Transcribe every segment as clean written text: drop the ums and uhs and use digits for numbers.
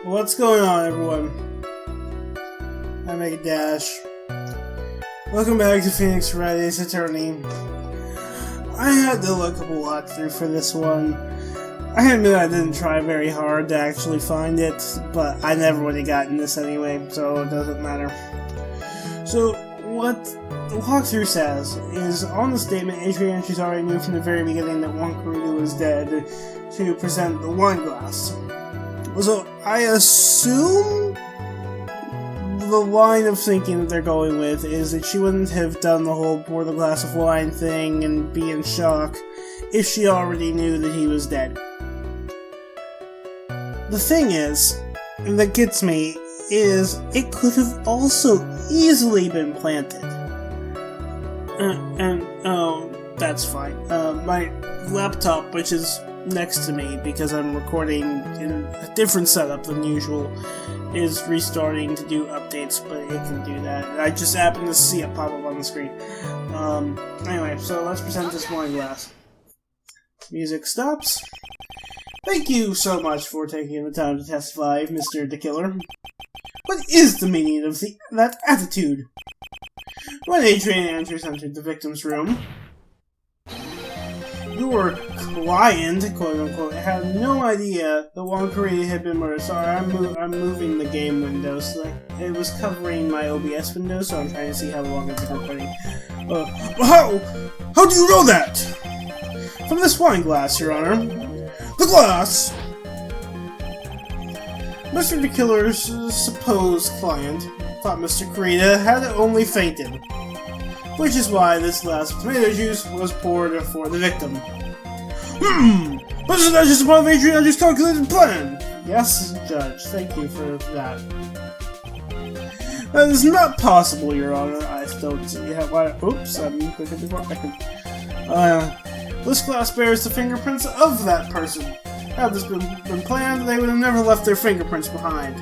What's going on, everyone? I'm a Dash. Welcome back to Phoenix Friday's Attorney. I had to look up a walkthrough for this one. I admit I didn't try very hard to actually find it, but I never would have gotten this anyway, so it doesn't matter. So, what the walkthrough says is, on the statement, Adrian Andrews already knew from the very beginning that Juan Corrida was dead to present the wine glass. So, I assume the line of thinking that they're going with is that she wouldn't have done the whole pour the glass of wine thing and be in shock if she already knew that he was dead. The thing is, that gets me, is it could have also easily been planted. That's fine. My laptop, which is next to me because I'm recording in a different setup than usual, is restarting to do updates, but it can do that. I just happened to see it pop up on the screen. Anyway, so let's present this wine glass. Music stops. Thank you so much for taking the time to testify, Mr. the Killer. What is the meaning of that attitude? When Adrian Andrews entered the victim's room, your client, quote-unquote, had no idea that Juan Corrida had been murdered. Sorry, I'm moving the game window, so it was covering my OBS window, so I'm trying to see how long it's recording. How do you know that? From this wine glass, Your Honor. The glass! Mr. the Killer's supposed client thought Mr. Corrida had only fainted, which is why this glass of tomato juice was poured for the victim. But isn't that just a part of Adrian Andrews' calculated plan? Yes, Judge, thank you for that. That is not possible, Your Honor. I don't see how why. Oops, I'm clicking before I can. This glass bears the fingerprints of that person. Had this been planned, they would have never left their fingerprints behind.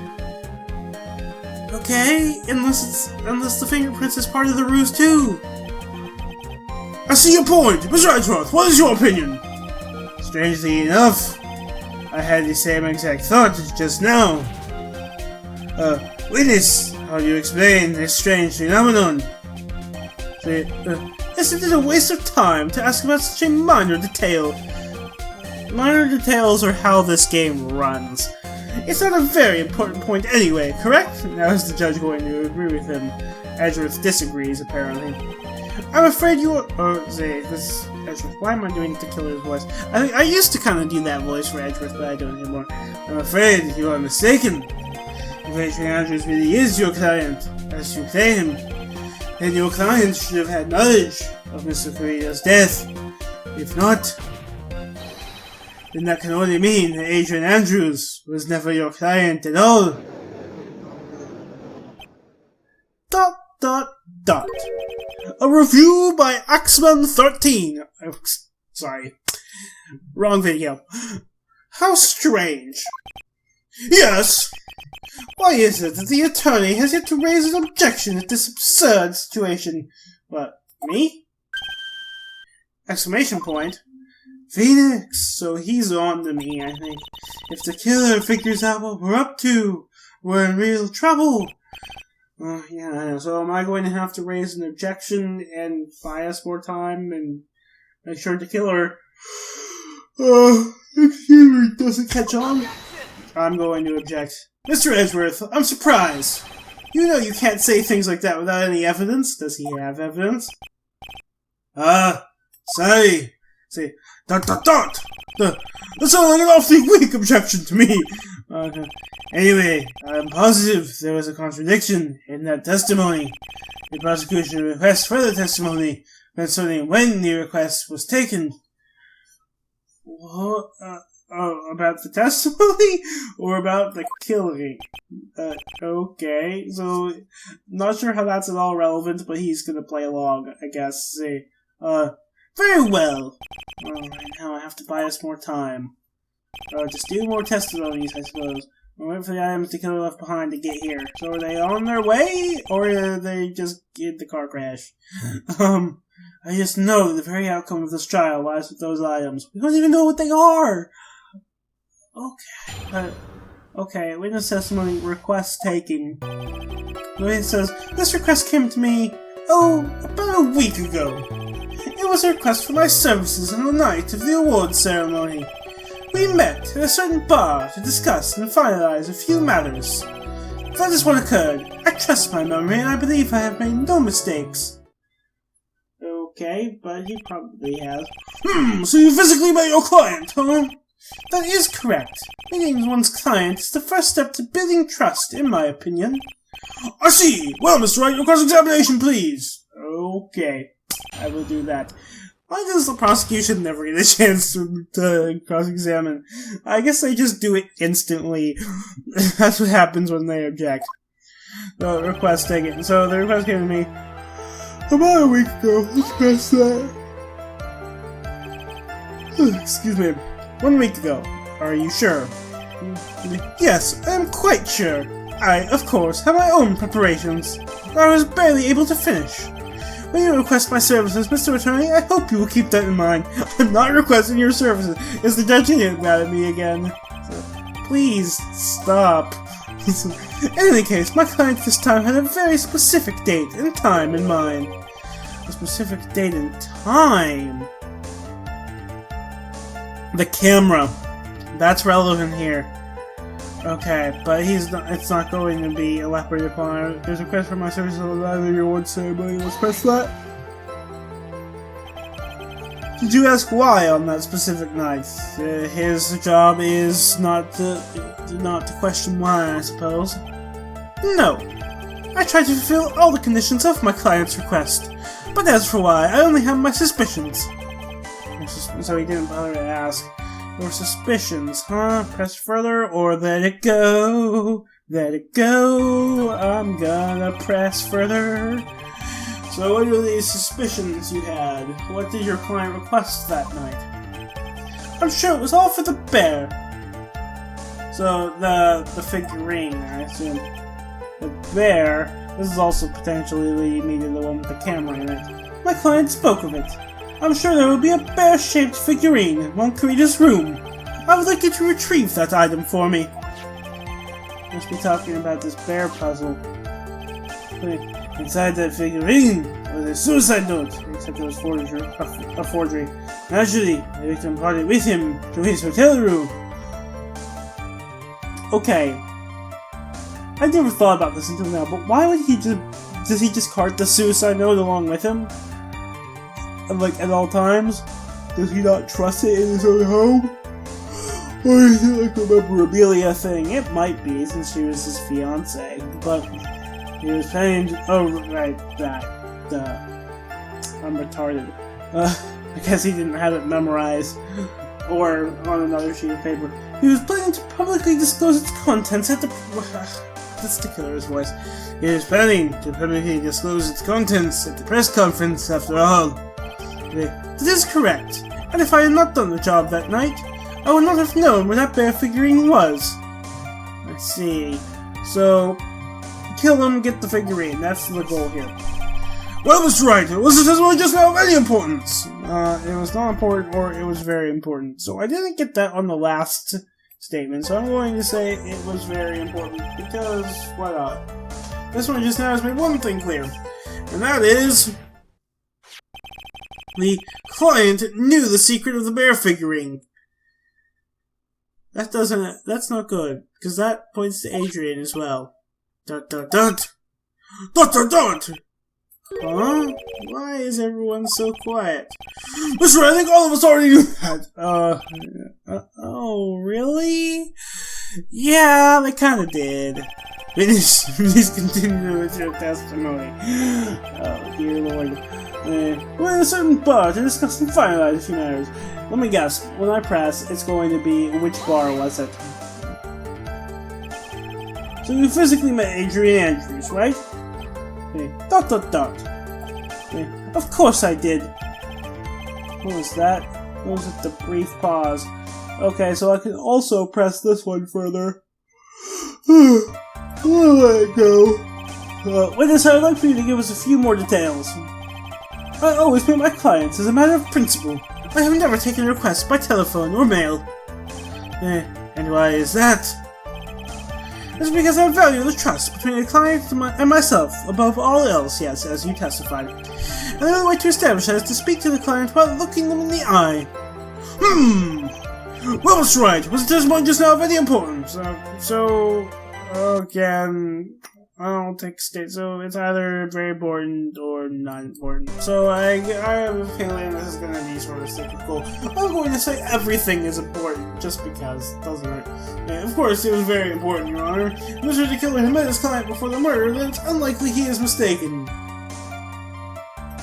Okay, unless the fingerprints is part of the ruse too. I see your point, Mr. Edgeworth. What is your opinion? Strangely enough, I had the same exact thought just now. Witness, how do you explain this strange phenomenon? Isn't it a waste of time to ask about such a minor detail? Minor details are how this game runs. It's not a very important point anyway, correct? Now is the judge going to agree with him? Edgeworth disagrees, apparently. I'm afraid you are... Edgeworth, why am I doing the killer's voice? I used to kind of do that voice for Edgeworth, but I don't anymore. I'm afraid you are mistaken. If Adrian Andrews really is your client, as you claim, then your client should have had knowledge of Mr. Corrida's death. If not, then that can only mean that Adrian Andrews was never your client at all. ... A review by Axman13. Sorry. Wrong video. How strange. Yes! Why is it that the attorney has yet to raise an objection at this absurd situation? What, me? Exclamation point. Phoenix! So he's on to me, I think. If the killer figures out what we're up to, we're in real trouble. Yeah, I know. So am I going to have to raise an objection and buy us more time and make sure the killer doesn't catch on? I'm going to object. Mr. Edgeworth, I'm surprised. You know you can't say things like that without any evidence. Does he have evidence? Sorry. Say, ... That sounds like an awfully weak objection to me. Anyway, I'm positive there was a contradiction in that testimony. The prosecution requests further testimony concerning when the request was taken. What? About the testimony? Or about the killing? Okay, so, not sure how that's at all relevant, but he's gonna play along, I guess. Say, very well. Alright, now I have to buy us more time. Just do more testimonies, I suppose. We'll wait for the items the killer left behind to get here. So are they on their way? Or are they just in the car crash? I just know the very outcome of this trial lies with those items. We don't even know what they are! Okay, Okay, witness testimony request taking. The witness says, this request came to me, about a week ago. It was a request for my services on the night of the awards ceremony. We met at a certain bar to discuss and finalize a few matters. That is what occurred. I trust my memory and I believe I have made no mistakes. Okay, but you probably have. So you physically met your client, huh? That is correct. Meeting one's client is the first step to building trust, in my opinion. I see! Well, Mr. Wright, your cross-examination, please! Okay, I will do that. Why does the prosecution never get a chance to cross-examine? I guess they just do it instantly. That's what happens when they object. The request taken. So the request came to me about a week ago. Let's press that. Excuse me. 1 week ago. Are you sure? Yes, I am quite sure. I, of course, have my own preparations. I was barely able to finish. When you request my services, Mr. Attorney, I hope you will keep that in mind. I'm not requesting your services. Is the judge getting mad at me again? So, please, stop. In any case, my client this time had a very specific date and time in mind. A specific date and time? The camera. That's relevant here. Okay, but it's not going to be elaborated upon. There's a request for my services on the night of the award ceremony. Let's press that. Did you ask why on that specific night? His job is not to question why, I suppose. No. I tried to fulfill all the conditions of my client's request. But as for why, I only have my suspicions. So he didn't bother to ask. Your suspicions, huh? Press further or let it go. Let it go. I'm gonna press further. So what are these suspicions you had? What did your client request that night? I'm sure it was all for the bear. So the figurine, I assume. The bear. This is also potentially leading me to the one with the camera in it. My client spoke of it. I'm sure there will be a bear-shaped figurine in Moncrita's room. I would like you to retrieve that item for me. Must be talking about this bear puzzle. Inside that figurine was a suicide note, except it was a forgery. Naturally, the victim brought it with him to his hotel room. Okay. I never thought about this until now, but why would does he just cart the suicide note along with him? Like, at all times? Does he not trust it in his own home? Or is it like a memorabilia thing? It might be, since she was his fiancée. But he was planning to... Oh, right, that. I'm retarded. I guess he didn't have it memorized. Or on another sheet of paper. He was planning to publicly disclose its contents at the... That's the killer's voice. He was planning to publicly disclose its contents at the press conference, after all. That is correct, and if I had not done the job that night, I would not have known where that bear figurine was. I see. So, kill him, get the figurine. That's the goal here. Well, Mr. Wright, was the testimony just now of any importance? It was not important, or it was very important. So I didn't get that on the last statement, so I'm going to say it was very important, because, why not? This one just now has made one thing clear, and that is... the client knew the secret of the bear figurine. That's not good, because that points to Adrian as well. Dot dot dot! Dot dot dot! Huh? Why is everyone so quiet? Mr. I think all of us already knew that! Oh, really? Yeah, they kinda did. Please continue with your testimony. Oh, dear Lord. We're in a certain bar to discuss and finalize a few matters. Let me guess. When I press, it's going to be which bar was it? So you physically met Adrian Andrews, right? Okay. Dot dot dot. Okay. Of course I did. What was that? What was it? The brief pause. Okay, so I can also press this one further. I'll let it go. Witness, I would like for you to give us a few more details. I always meet my clients as a matter of principle. I have never taken requests by telephone or mail. And why is that? It's because I value the trust between the client and myself above all else, yes, as you testified. And the only way to establish that is to speak to the client while looking them in the eye. Well, that's right. Was the testimony just now very important? Again, I don't take state, so it's either very important or not important. So I have a feeling this is going to be sort of cyclical. I'm going to say everything is important, just because it doesn't hurt. And of course, it was very important, Your Honor. Mr. The Killer had met his client before the murder, then it's unlikely he is mistaken.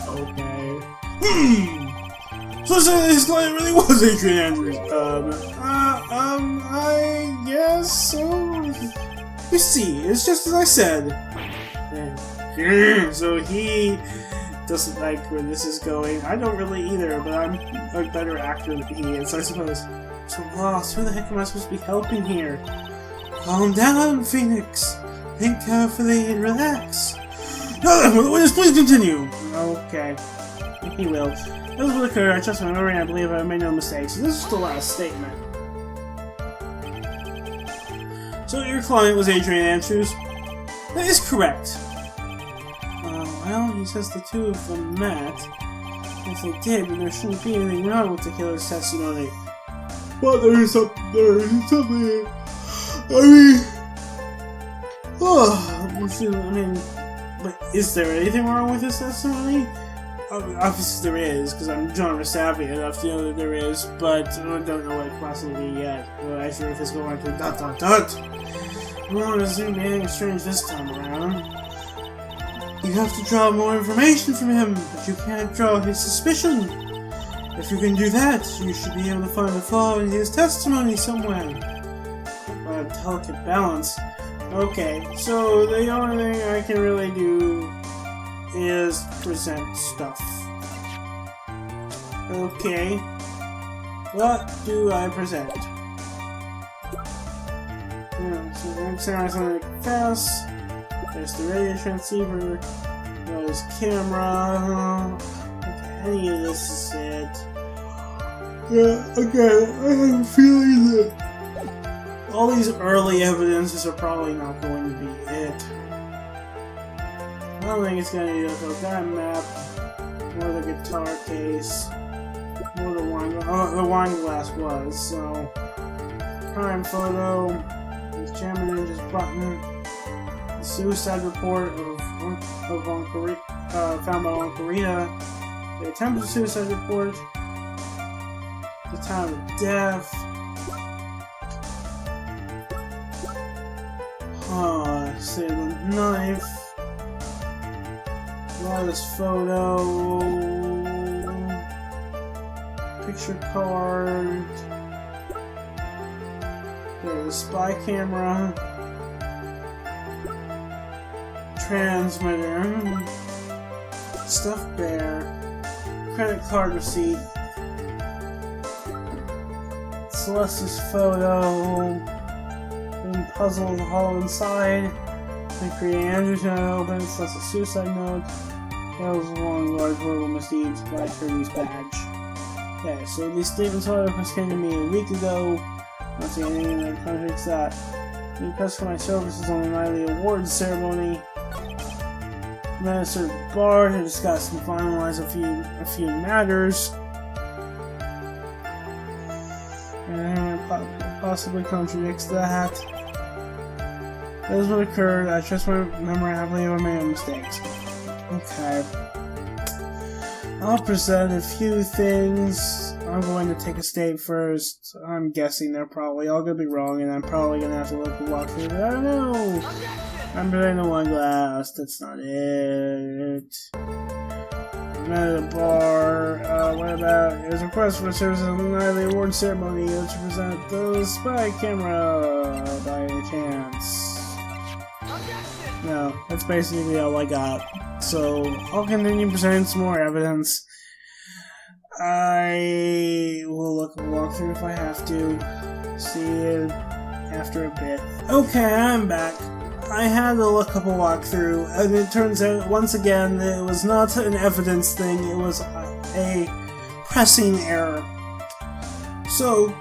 Okay. So his client really was Adrian Andrews. I guess so. You see, it's just as I said. So he doesn't like where this is going. I don't really either, but I'm a better actor than he is, I suppose. So lost. Who the heck am I supposed to be helping here? Calm down, Phoenix. Think carefully and relax. Now then, will the witness please continue? Okay. He will. This will occur. I trust my memory and I believe I made no mistakes. This is the last statement. So your client was Adrian Andrews? That is correct. Well, he says the two of them met. If they did, then there shouldn't be anything wrong with the killer's testimony. But there is something. But is there anything wrong with his testimony? Obviously there is, because I'm genre savvy enough to know that there is, but I don't know what it possibly be yet. Well, I sure if it's going to ... Well, there's anything strange this time around. You have to draw more information from him, but you can't draw his suspicion. If you can do that, you should be able to find a flaw in his testimony somewhere. A delicate balance. Okay, so the only thing I can really do is present stuff. Okay. What do I present? So I'm saying something like this. There's the radio transceiver. There's camera. Okay, any of this is it. Yeah, okay, I have a feeling that all these early evidences are probably not going to be it. I don't think it's going to be that map, or the guitar case, or the wine. Oh, the wine glass was. So, crime photo, the Chairman Ninja's button, the suicide report found by Uncle Rita, the attempted suicide report, the time of death. Say the knife. This photo, picture card, there's a spy camera, transmitter, stuffed bear, credit card receipt, Celeste's photo, and puzzle hollow inside. Create Andrew's not open, Celeste's suicide note. That was a long, large, horrible misdeeds by Kirby's badge. Okay, so these statements came to me a week ago. I don't see anything that contradicts that. The request for my services on the nightly awards ceremony. Met a certain bar to discuss and finalize a few matters. And it possibly contradicts that. That is what occurred. I trust my memory. I believe I made no mistakes. Okay. I'll present a few things. I'm going to take a state first. I'm guessing they're probably all going to be wrong, and I'm probably going to have to look and walk through, but I don't know. I'm presenting the one glass. That's not it. I'm at a bar. What about? There's a request for services on the nightly award ceremony. Let's present the spy camera by any chance. No, that's basically all I got. So, I'll continue presenting some more evidence. I will look and walk through if I have to. See you after a bit. Okay, I'm back. I had to look up a walkthrough, and it turns out, once again, that it was not an evidence thing, it was a pressing error. So,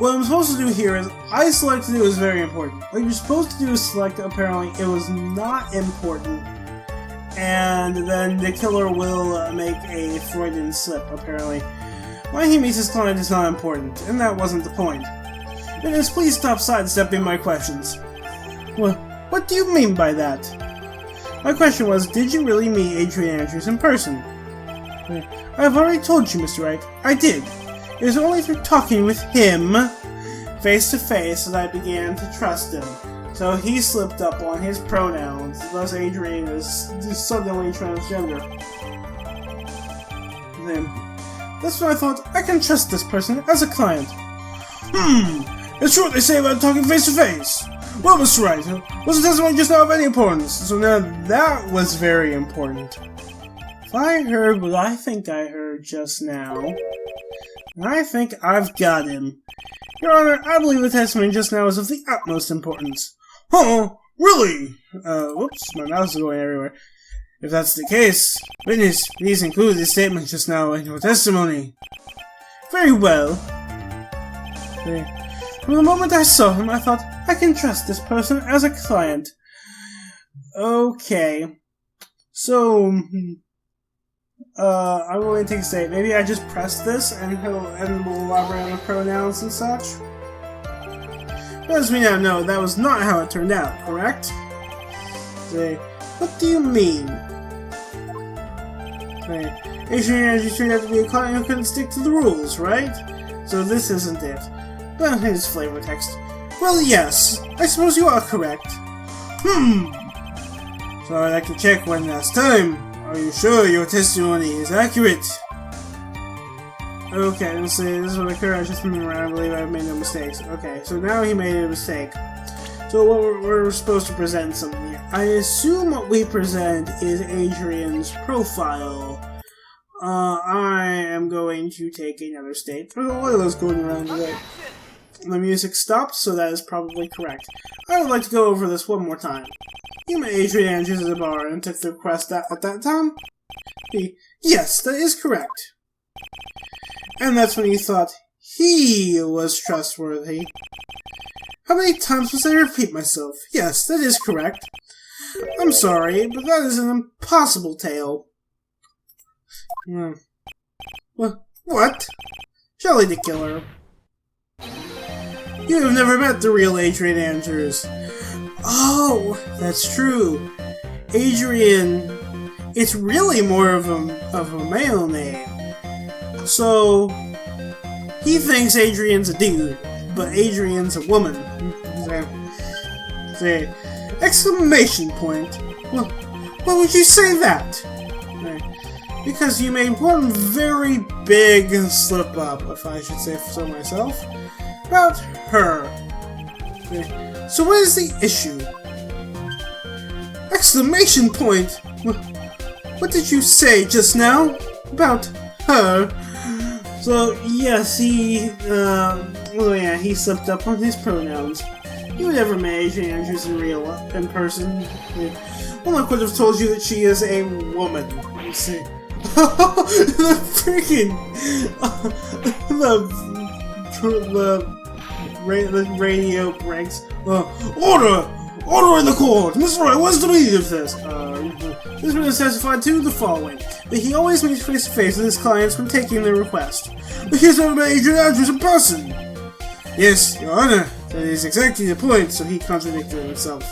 what I'm supposed to do here is, I selected it was very important. What you're supposed to do is select, apparently, it was not important. And then the killer will make a Freudian slip, apparently. Why he meets his client is not important, and that wasn't the point. Witness, please stop sidestepping my questions. What do you mean by that? My question was, did you really meet Adrian Andrews in person? I've already told you, Mr. Wright. I did. It was only through talking with him, face to face, that I began to trust him. So he slipped up on his pronouns, thus Adrian is suddenly transgender. Then, that's when I thought, I can trust this person as a client. It's true what they say about talking face to face. Well, Mr. Wright, was the testimony just now of any importance? So now that was very important. If I heard what I think I heard just now, I think I've got him. Your Honor, I believe the testimony just now is of the utmost importance. Oh, really? Whoops, my mouse is going everywhere. If that's the case, witness, please include this statement just now in your testimony. Very well. From the moment I saw him, I thought, I can trust this person as a client. Okay. So, I'm going to take a state. Maybe I just press this and we'll elaborate on the pronouns and such. As we now know, that was not how it turned out, correct? Say, what do you mean? Say, Adrian Andrews turned out to be a client who couldn't stick to the rules, right? So this isn't it. But here's flavor text. Well, yes, I suppose you are correct. So I'd like to check one last time. Are you sure your testimony is accurate? Okay, let's see, this is what occurred. I just remember, I believe I made no mistakes. Okay, so now he made a mistake. So what we're supposed to present something here. I assume what we present is Adrian's profile. I am going to take another state. There's a lot of those going around today. The music stopped, so that is probably correct. I would like to go over this one more time. You met Adrian Andrews at a bar and took the request at that time? Yes, that is correct. And that's when you thought he was trustworthy. How many times must I repeat myself? Yes, that is correct. I'm sorry, but that is an impossible tale. What? Shelley the killer. You have never met the real Adrian Andrews. Oh, that's true. Adrian, it's really more of a male name. So, he thinks Adrian's a dude, but Adrian's a woman. Say, exclamation point. Well, why would you say that? Because you made one very big slip up, if I should say so myself, about her. So what is the issue? Exclamation point! What did you say just now? About her? So, yes, he slipped up on his pronouns. He would never met Adrian Andrews in person. Well, I could have told you that she is a woman. You see. The freaking... the radio breaks. Order! Order in the court! Mr. Wright, what's the meaning of this? This witness testified to the following. That he always meets face-to-face with his clients when taking their request. But he has never met Adrian Andrews in person! Yes, Your Honor, that is exactly the point, so he contradicted himself.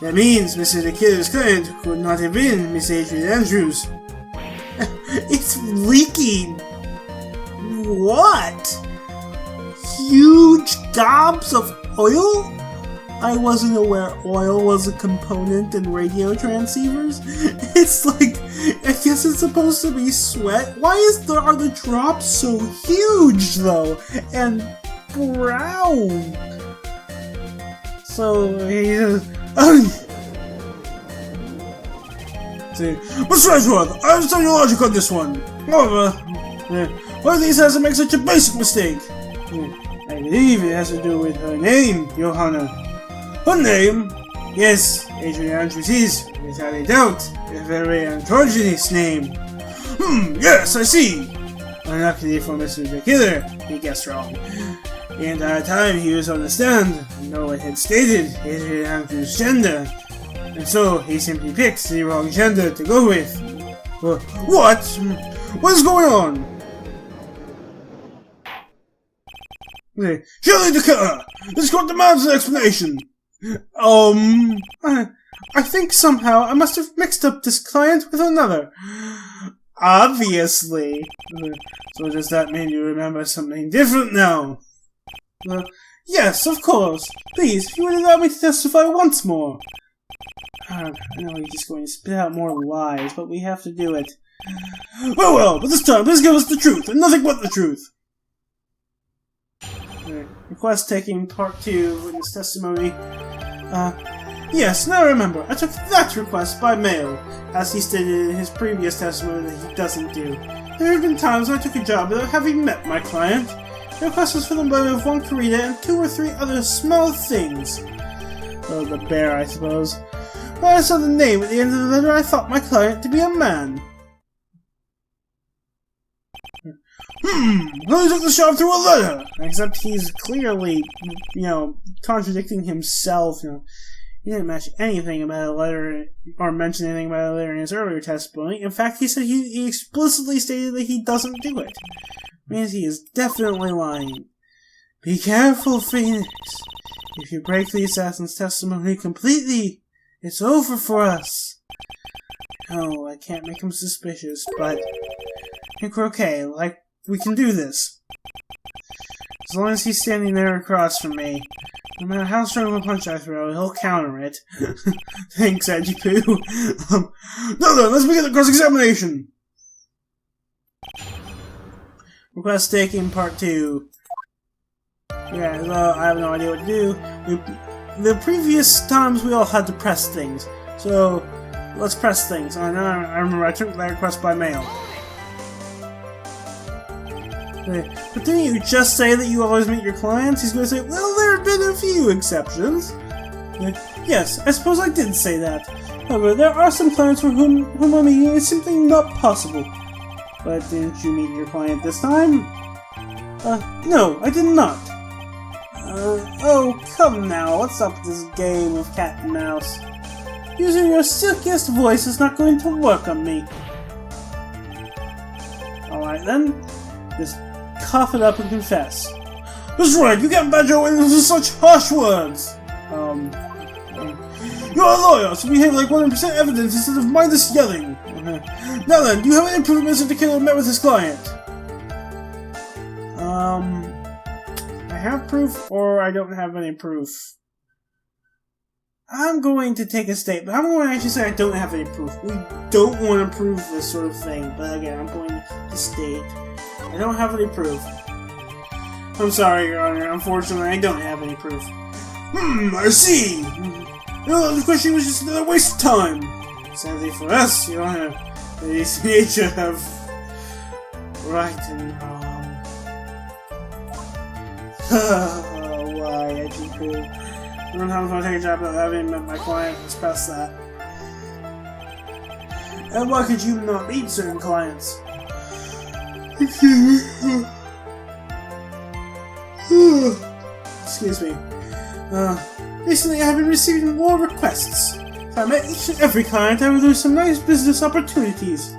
That means Mr. the Killer's client could not have been Miss Adrian Andrews. It's leaking! What? Huge gobs of oil? I wasn't aware oil was a component in radio transceivers. It's like, I guess it's supposed to be sweat. Why are the drops so huge though? And brown? So he says, see, Mr. Edgeworth, I understand your logic on this one. However, one of these has to make such a basic mistake. I believe it has to do with her name, Your Honor. Her name? Yes, Adrian Andrews is, without a doubt, a very androgynous name. Yes, I see. Unluckily for Mr. the Killer, he guessed wrong. The entire time he was on the stand, no one had stated his Andrew's gender, and so he simply picked the wrong gender to go with. What? What is going on? Surely the killer! This court demands an explanation! I think somehow I must have mixed up this client with another. Obviously. So does that mean you remember something different now? Yes, of course. Please, if you would allow me to testify once more. I know you're just going to spit out more lies, but we have to do it. Well, but this time, please give us the truth, and nothing but the truth. Request taking part 2 in this testimony. Yes, now I remember. I took that request by mail, as he stated in his previous testimony that he doesn't do. There have been times when I took a job without having met my client. The request was for the murder of one Karita and 2 or 3 other small things. Oh, the bear, I suppose. When I saw the name at the end of the letter, I thought my client to be a man. Who took the shop through a letter? Except he's clearly, contradicting himself, He didn't mention anything about a letter, or mention anything about a letter in his earlier testimony. In fact, he said he explicitly stated that he doesn't do it. Means he is definitely lying. Be careful, Phoenix. If you break the assassin's testimony completely, it's over for us. No, I can't make him suspicious, but I think we're okay. We can do this. As long as he's standing there across from me. No matter how strong of a punch I throw, he'll counter it. Thanks, Edgy Poo. Now then, let's begin the cross-examination! Request taking part 2. Yeah, well, I have no idea what to do. The previous times we all had to press things. So, let's press things. I remember I took that request by mail. But didn't you just say that you always meet your clients? He's going to say, well, there have been a few exceptions. Yes, I suppose I did say that. However, there are some clients for whom I mean is simply not possible. But didn't you meet your client this time? No, I did not. Oh, come now, what's up with this game of cat and mouse? Using your silkiest voice is not going to work on me. Alright then, just cough it up and confess. That's right, you can't badger into such harsh words! You're a lawyer, so behave like 100% evidence instead of mindless yelling. Now then, do you have any proof Mr. Killer met with his client? I have proof, or I don't have any proof. I'm going to take a statement. I'm going to actually say I don't have any proof. We don't want to prove this sort of thing, but again, I'm going to state I don't have any proof. I'm sorry, Your Honor. Unfortunately, I don't have any proof. I see. The question was just another waste of time. Sadly for us, Your Honor, these nature have right and wrong. Why, Edgy Poo? I don't know how I'm going to take a job without having met my client. Let's pass that. And why could you not meet certain clients? Excuse me. Recently I have been receiving more requests. If I met each and every client, I would lose some nice business opportunities.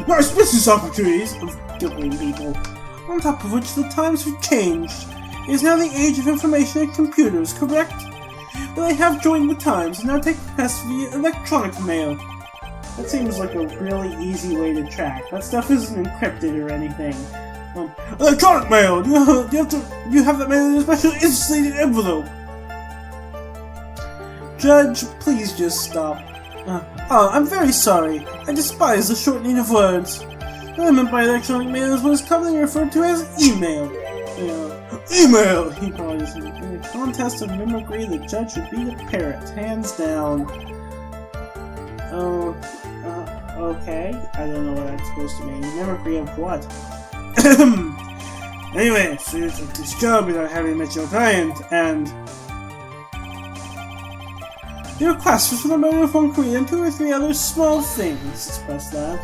Nice business opportunities of killing people. On top of which the times have changed. It is now the age of information and computers, correct? But I have joined the times and now take requests via electronic mail. That seems like a really easy way to track. That stuff isn't encrypted or anything. Electronic mail! Do you have that mail in a special insulated envelope? Judge, please just stop. I'm very sorry. I despise the shortening of words. What I meant by electronic mail is what is commonly referred to as email. Email! He probably just in a contest of mimicry, the judge should be the parrot, hands down. Okay. I don't know what that's supposed to mean. Mimicry of what? Anyway, so you took this job without having met your client, and the request was for the murder of one Korean and 2 or 3 other small things. Let's press that.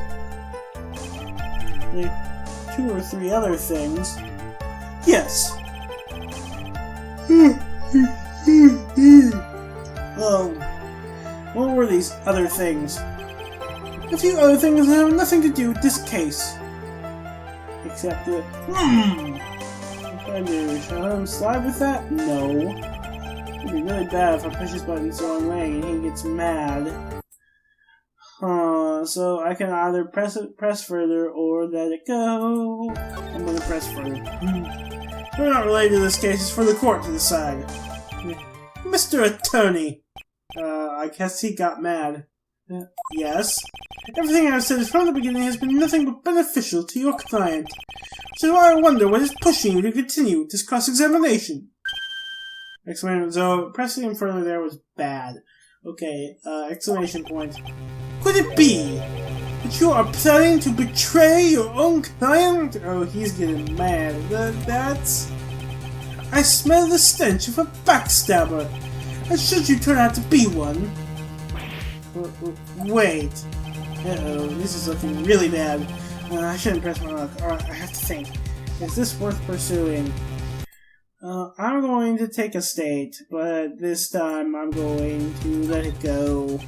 2 or 3 other things. Yes. What were these other things? A few other things that have nothing to do with this case. Except that... What should I do? Should I let him slide with that? No. It'd be really bad if I push this button the wrong way and he gets mad. So I can either press further or let it go. I'm gonna press further. We're not related to this case, it's for the court to decide. Mr. Attorney! I guess he got mad. Yes? Everything I've said from the beginning has been nothing but beneficial to your client. Which is why I wonder what is pushing you to continue this cross-examination. So, pressing him further there was bad. Okay, exclamation point. Could it be that you are planning to betray your own client? Oh, he's getting mad. That's... I smell the stench of a backstabber. And should you turn out to be one... Wait. Uh-oh, this is looking really bad. I shouldn't press my luck. Alright, I have to think. Is this worth pursuing? I'm going to take a state, but this time I'm going to let it go.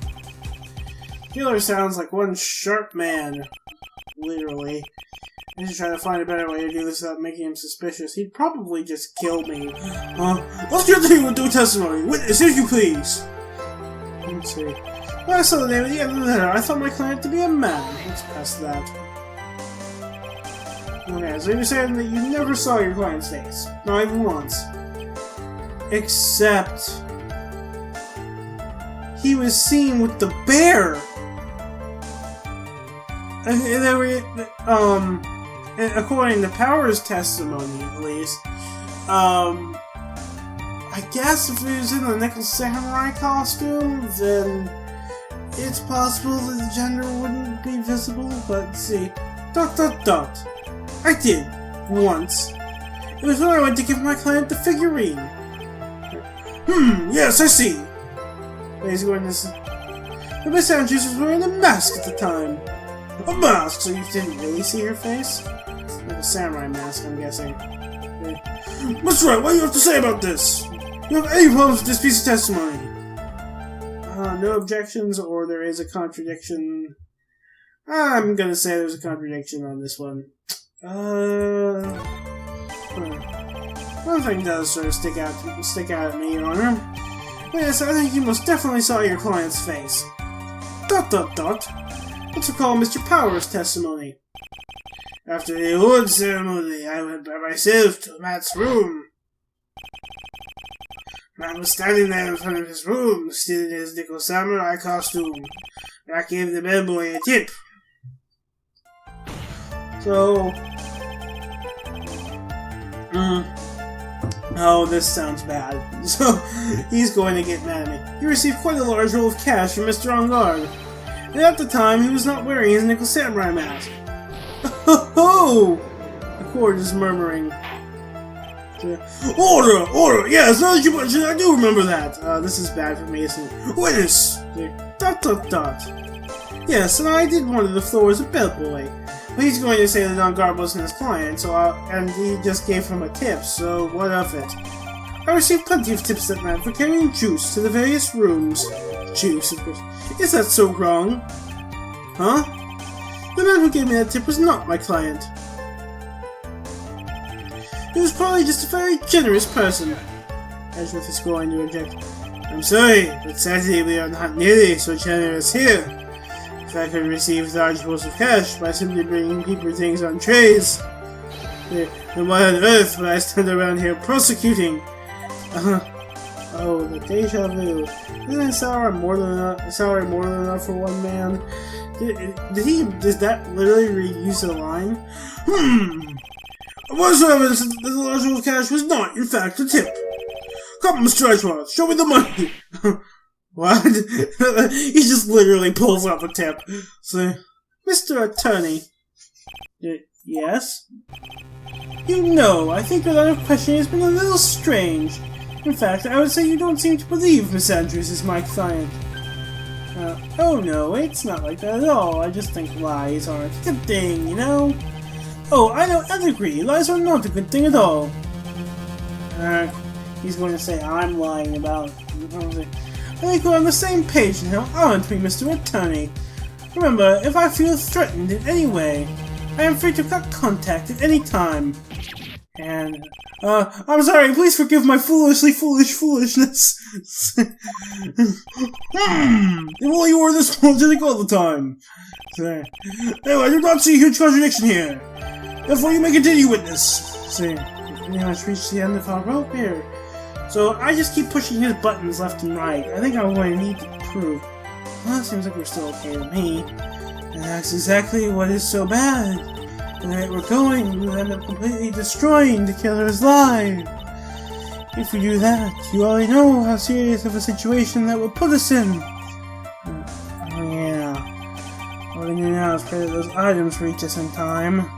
Killer sounds like one sharp man. Literally. I should try to find a better way to do this without making him suspicious. He'd probably just kill me. Let's continue with the testimony. Witness, if you please. Let's see. When I saw the name at the end of the letter, I thought my client to be a man. Let's pass that. Okay, so you're saying that you never saw your client's face. Not even once. Except... he was seen with the bear! And according to Power's testimony, at least, I guess if he was in the Nickel Samurai costume, then it's possible that the gender wouldn't be visible, but see, ... I did, once. It was when I went to give my client the figurine. Yes, I see. He's going to say, but Miss Andrews was wearing a mask at the time. A mask, so you didn't really see her face? Like a samurai mask, I'm guessing. What's right? What do you have to say about this? You have any problems with this piece of testimony? No objections, or there is a contradiction. I'm gonna say there's a contradiction on this one. One thing does sort of stick out at me, Your Honor. Yes, I think you most definitely saw your client's face. ... Let's recall Mr. Power's testimony. After the award ceremony, I went by myself to Matt's room. Matt was standing there in front of his room, still in his Nickel Samurai costume. Matt gave the bellboy a tip. So... Oh, this sounds bad. So, he's going to get mad at me. He received quite a large roll of cash from Mr. On Guard. And at the time, he was not wearing his Nickel Samurai mask. Oh! The court is murmuring. Order! Order! Yes, now that you mention it, I do remember that. This is bad for me, isn't it? Witness! ... Yes, and I did one of the floor as a bellboy. But he's going to say that On Guard wasn't his client, so and he just gave him a tip, so what of it? I received plenty of tips that night for carrying juice to the various rooms. Juice, of course. Is that so wrong? Huh? The man who gave me that tip was not my client. He was probably just a very generous person. Ashworth is going to object. I'm sorry, but sadly we are not nearly so generous here. If I could receive large rolls of cash by simply bringing people things on trays, then why on earth would I stand around here prosecuting? Oh, the deja vu. Isn't salary more than enough for one man? Does that literally reuse the line? What's evidence that the large roll of cash was not, in fact, a tip? Come, Mr. Edgeworth, show me the money! What? He just literally pulls up a tip. So, Mr. Attorney. Yes? You know, I think your line of questioning has been a little strange. In fact, I would say you don't seem to believe Miss Andrews is my client. Oh no, it's not like that at all. I just think lies aren't a good thing, you know? Oh, I agree. Lies are not a good thing at all. he's going to say I'm lying about. I think we're on the same page now, aren't we, Mr. Attorney? Remember, if I feel threatened in any way, I am free to cut contact at any time. And, I'm sorry, please forgive my foolishness. If only you were this apologetic all the time. Anyway, I do not see a huge contradiction here. Therefore, you may continue with this. We must reach the end of our rope here. So, I just keep pushing his buttons left and right. I think I'm going to need to prove. Well, it seems like we're still okay to me. And that's exactly what is so bad. The way we're going, we'll end up completely destroying the killer's life. If we do that, you already know how serious of a situation that will put us in. Oh yeah. All we need now is pray that those items reach us in time.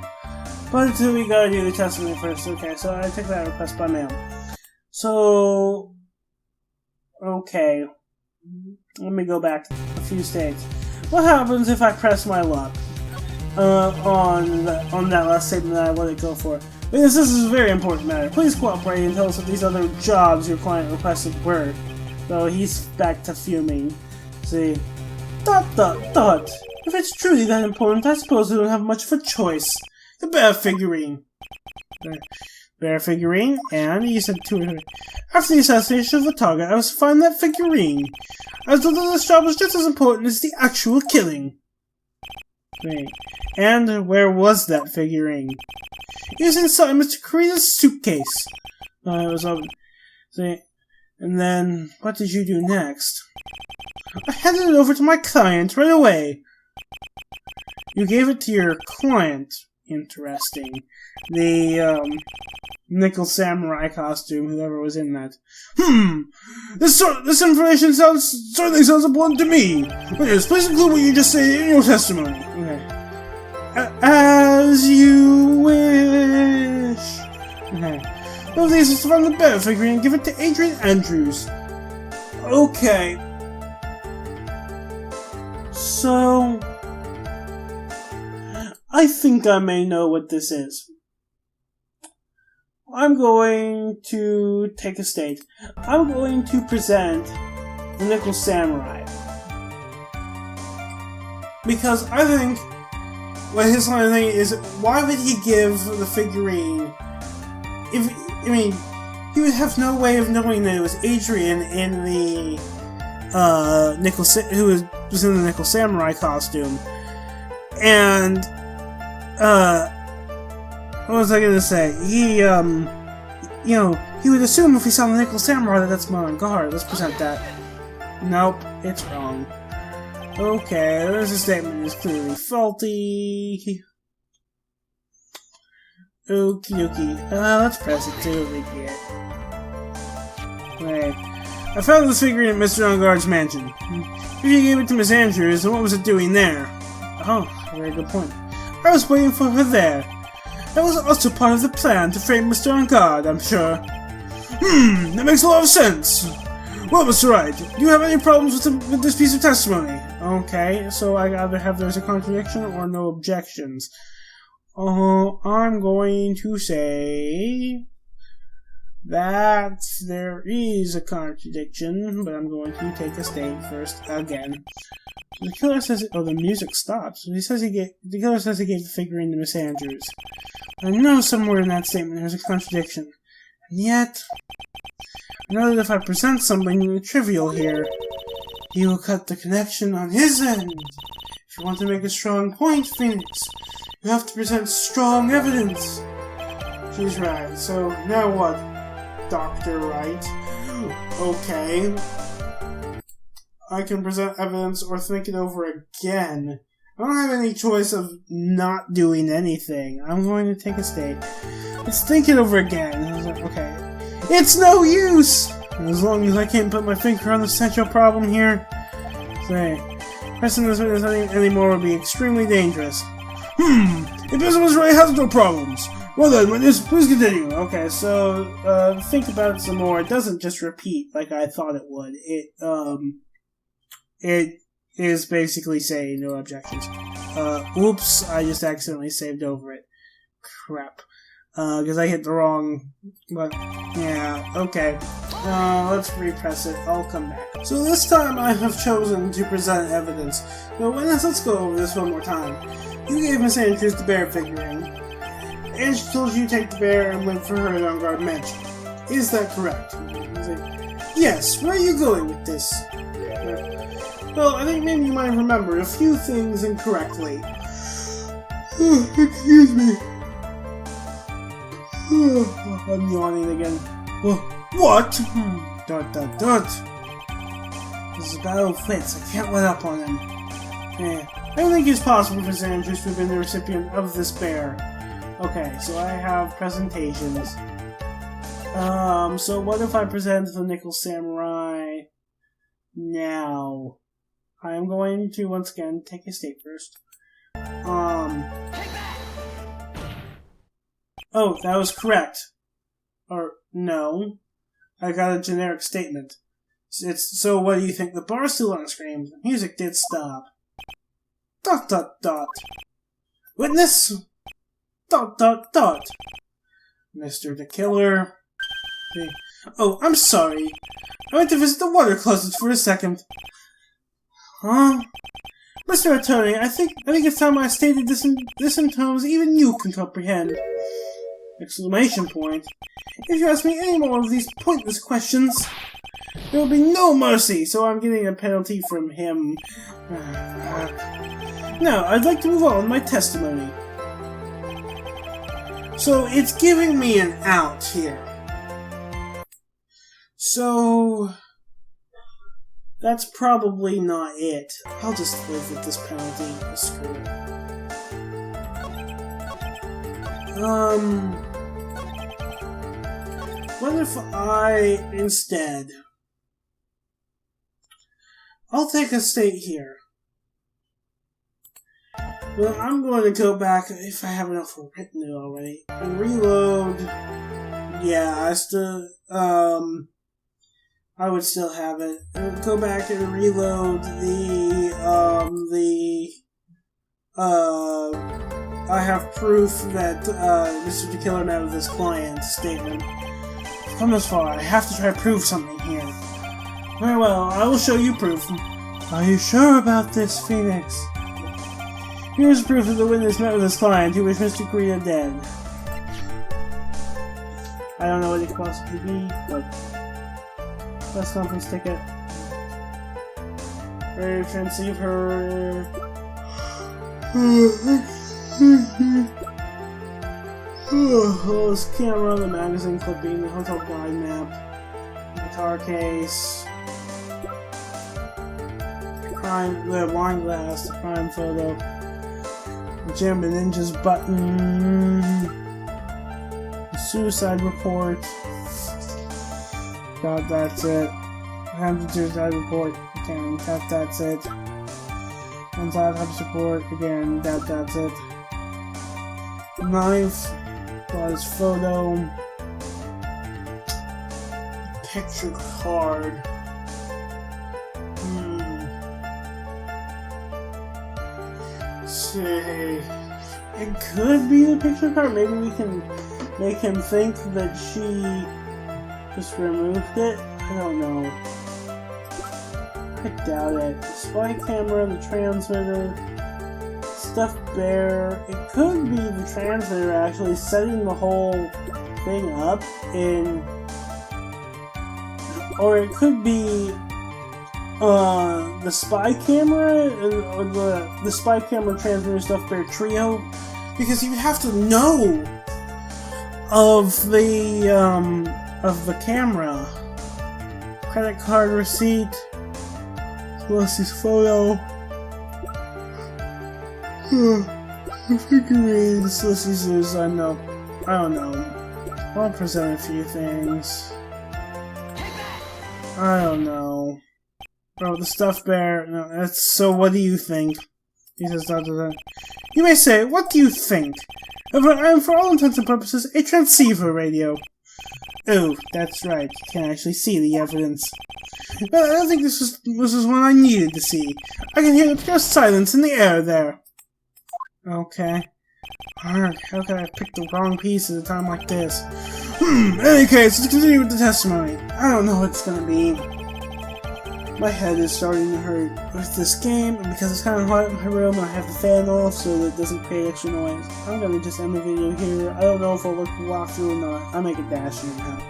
But we gotta do the testimony first. Okay, so I took that request by mail. So, okay. Let me go back a few states. What happens if I press my luck? On that last statement that I let it go for. Because this is a very important matter. Please cooperate and tell us what these other jobs your client requested were. So he's back to fuming. See? ... If it's truly that important, I suppose we don't have much of a choice. The bear figurine. Bear figurine, and he said to her, after the assassination of the target, I was to find that figurine. I was told that this job was just as important as the actual killing. Right. And where was that figurine? It was inside Mr. Karina's suitcase. It was over. And then, what did you do next? I handed it over to my client right away. You gave it to your client. Interesting. The, nickel samurai costume, whoever was in that. This information certainly sounds important to me. Please include what you just said in your testimony. Okay. As you wish. Okay. Well, this is to find the bear figurine and give it to Adrian Andrews. Okay. So, I think I may know what this is. I'm going to take a state. I'm going to present the Nickel Samurai. Because I think what his line of thing is, why would he give the figurine he would have no way of knowing that it was Adrian in the who was in the Nickel Samurai costume. And what was I gonna say? He he would assume if he saw the Nickel Samurai that that's my guard. Let's present that. Nope, it's wrong. Okay, this statement is clearly faulty. Okie dokie. Let's press it, see what we get. Right. I found this figurine at Mr. Unguard's mansion. If you gave it to Miss Andrews, then what was it doing there? Oh, very good point. I was waiting for her there. That was also part of the plan to frame Mr. Ungard, I'm sure. That makes a lot of sense. Well, Mr. Wright, do you have any problems with this piece of testimony? Okay, so I either have there's a contradiction or no objections. I'm going to say that there is a contradiction, but I'm going to take a state first again. The killer says, the music stops. The killer says he gave the figurine to Miss Andrews. I know somewhere in that statement there's a contradiction. And yet, I know that if I present something trivial here, he will cut the connection on his end. If you want to make a strong point, Phoenix, you have to present strong evidence. She's right. So, now what, Dr. Wright? Okay. I can present evidence or think it over again. I don't have any choice of not doing anything. I'm going to take a state. Let's think it over again. I was like, okay. It's no use! As long as I can't put my finger on the central problem here. Say, pressing this witness anymore would be extremely dangerous. If this was really has no problems. Well then, witness, please continue. Okay, so, think about it some more. It doesn't just repeat like I thought it would. It is basically saying no objections. Oops, I just accidentally saved over it. Crap. because I hit the wrong, but, yeah, okay. Let's repress it, I'll come back. So this time I have chosen to present evidence. So witness, let's go over this one more time. You gave Miss Andrews the bear figurine, and she told you to take the bear and went for her on guard mansion. Is that correct? Yes, where are you going with this? Well, I think maybe you might have remembered a few things incorrectly. Excuse me. I'm yawning again. What? Dot. This is Battle Fitz. I can't let up on him. I don't think it's possible for Sanders to have been the recipient of this bear. Okay, so I have presentations. So what if I present the Nickel Samurai now? I am going to, once again, take a state first. Oh, that was correct. Or, no. I got a generic statement. So what do you think? The bar's still on screen. The music did stop. ... Witness! ... Mr. the Killer. Oh, I'm sorry. I went to visit the water closets for a second. Huh? Mr. Attorney, I think it's time I stated this in terms even you can comprehend. Exclamation point. If you ask me any more of these pointless questions, there will be no mercy, so I'm getting a penalty from him. Now, I'd like to move on with my testimony. So, it's giving me an out here. So, that's probably not it. I'll just live with this penalty. Screw it. What if I, instead... I'll take a state here. Well, I'm going to go back, if I have enough written it already, and reload... Yeah, I would still have it. And go back and reload I have proof that, Mr. the Killer met with his client statement. I've come this far, I have to try to prove something here. Very well, I will show you proof. Are you sure about this, Phoenix? Here's proof that the witness met with his client, who was Mr. Korea dead. I don't know what it could possibly be, but... Let's not stick it. Very transceiver. This camera, the magazine clipping, the hotel guide map, the guitar case, the wine glass, the crime photo, the Jam and Ninja's button, the suicide report. That's it. I have the suicide report again. That's it. Inside hub support again. That's it. Knife. Plus photo. Picture card. See. It could be the picture card. Maybe we can make him think that she just removed it? I don't know. I doubt it. The spy camera, the transmitter, stuffed bear. It could be the transmitter actually setting the whole thing up in... Or it could be the spy camera, or the spy camera transmitter stuffed bear trio. Because you have to know of the camera. Credit card receipt. Lucy's photo. Figurines. Lucy's news. I don't know. I'll present a few things. I don't know. Oh, the stuffed bear. No, that's so. What do you think? He says, You may say, what do you think? I'm, for all intents and purposes, a transceiver radio. Oh, that's right. You can't actually see the evidence. But I don't think this is what I needed to see. I can hear the pure silence in the air there. Okay. Arrgh, how could I pick the wrong piece at a time like this? In any case, let's continue with the testimony. I don't know what it's gonna be. My head is starting to hurt with this game, and because it's kind of hot in my room, I have the fan off so that it doesn't create extra noise. I'm gonna just end the video here. I don't know if I'll look walk through or not. I make a dash in now.